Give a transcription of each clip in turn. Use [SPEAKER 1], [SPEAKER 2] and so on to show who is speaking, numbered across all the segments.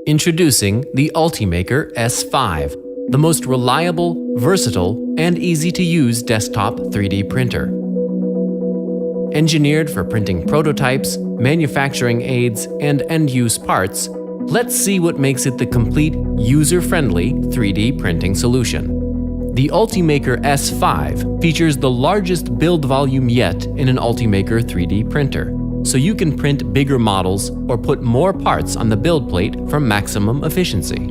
[SPEAKER 1] Introducing the Ultimaker S5, the most reliable, versatile, and easy-to-use desktop 3D printer. Engineered for printing prototypes, manufacturing aids, and end-use parts, let's see what makes it the complete, user-friendly 3D printing solution. The Ultimaker S5 features the largest build volume yet in an Ultimaker 3D printer, so you can print bigger models or put more parts on the build plate for maximum efficiency.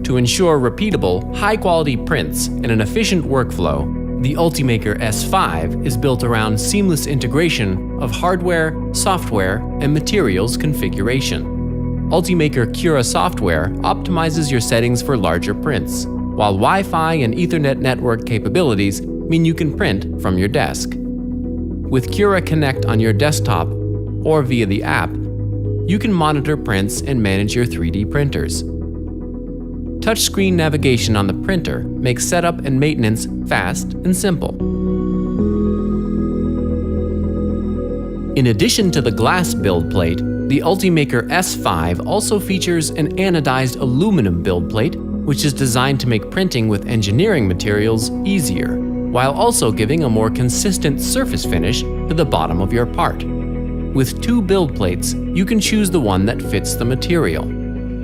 [SPEAKER 1] To ensure repeatable, high-quality prints and an efficient workflow, the Ultimaker S5 is built around seamless integration of hardware, software, and materials configuration. Ultimaker Cura software optimizes your settings for larger prints, while Wi-Fi and Ethernet network capabilities mean you can print from your desk. With Cura Connect on your desktop or via the app, you can monitor prints and manage your 3D printers. Touchscreen navigation on the printer makes setup and maintenance fast and simple. In addition to the glass build plate, the Ultimaker S5 also features an anodized aluminum build plate, which is designed to make printing with engineering materials easier, while also giving a more consistent surface finish to the bottom of your part. With 2 build plates, you can choose the one that fits the material.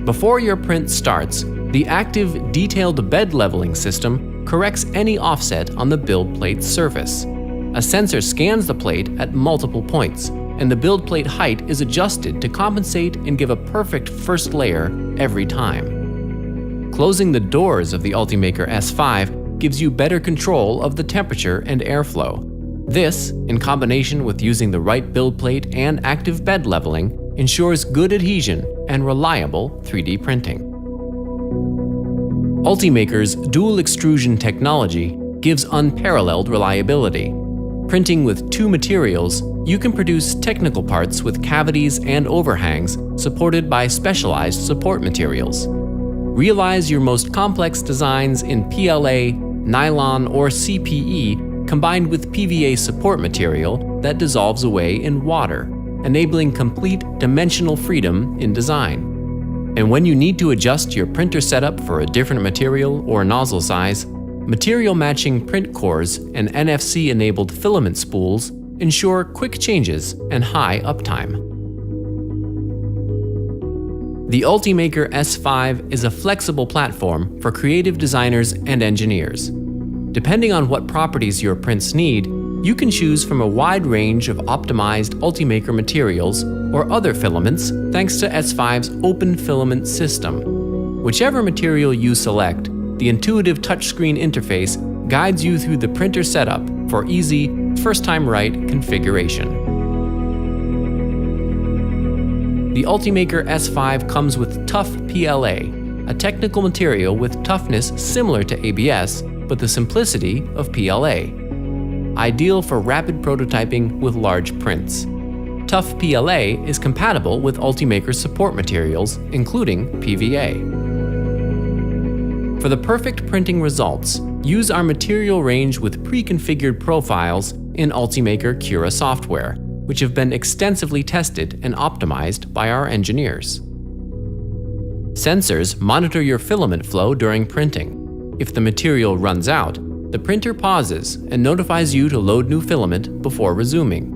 [SPEAKER 1] Before your print starts, the active detailed bed leveling system corrects any offset on the build plate surface. A sensor scans the plate at multiple points, and the build plate height is adjusted to compensate and give a perfect first layer every time. Closing the doors of the Ultimaker S5 gives you better control of the temperature and airflow. This, in combination with using the right build plate and active bed leveling, ensures good adhesion and reliable 3D printing. Ultimaker's dual extrusion technology gives unparalleled reliability. Printing with 2 materials, you can produce technical parts with cavities and overhangs supported by specialized support materials. Realize your most complex designs in PLA, nylon, or CPE combined with PVA support material that dissolves away in water, enabling complete dimensional freedom in design. And when you need to adjust your printer setup for a different material or nozzle size, material matching print cores and NFC-enabled filament spools ensure quick changes and high uptime. The Ultimaker S5 is a flexible platform for creative designers and engineers. Depending on what properties your prints need, you can choose from a wide range of optimized Ultimaker materials or other filaments thanks to S5's open filament system. Whichever material you select, the intuitive touchscreen interface guides you through the printer setup for easy, first-time-right configuration. The Ultimaker S5 comes with Tough PLA, a technical material with toughness similar to ABS, but the simplicity of PLA. Ideal for rapid prototyping with large prints. Tough PLA is compatible with Ultimaker support materials, including PVA. For the perfect printing results, use our material range with pre-configured profiles in Ultimaker Cura software, which have been extensively tested and optimized by our engineers. Sensors monitor your filament flow during printing. If the material runs out, the printer pauses and notifies you to load new filament before resuming.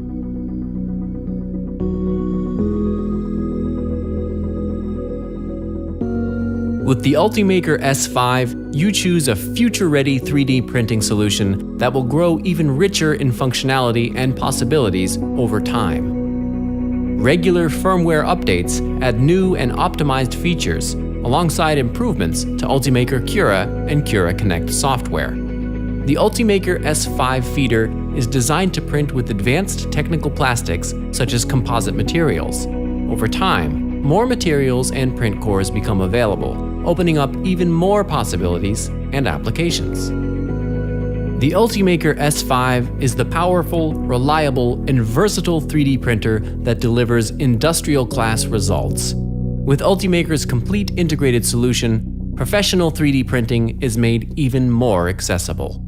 [SPEAKER 1] With the Ultimaker S5, you choose a future-ready 3D printing solution that will grow even richer in functionality and possibilities over time. Regular firmware updates add new and optimized features, alongside improvements to Ultimaker Cura and Cura Connect software. The Ultimaker S5 feeder is designed to print with advanced technical plastics such as composite materials. Over time, more materials and print cores become available, opening up even more possibilities and applications. The Ultimaker S5 is the powerful, reliable, and versatile 3D printer that delivers industrial-class results. With Ultimaker's complete integrated solution, professional 3D printing is made even more accessible.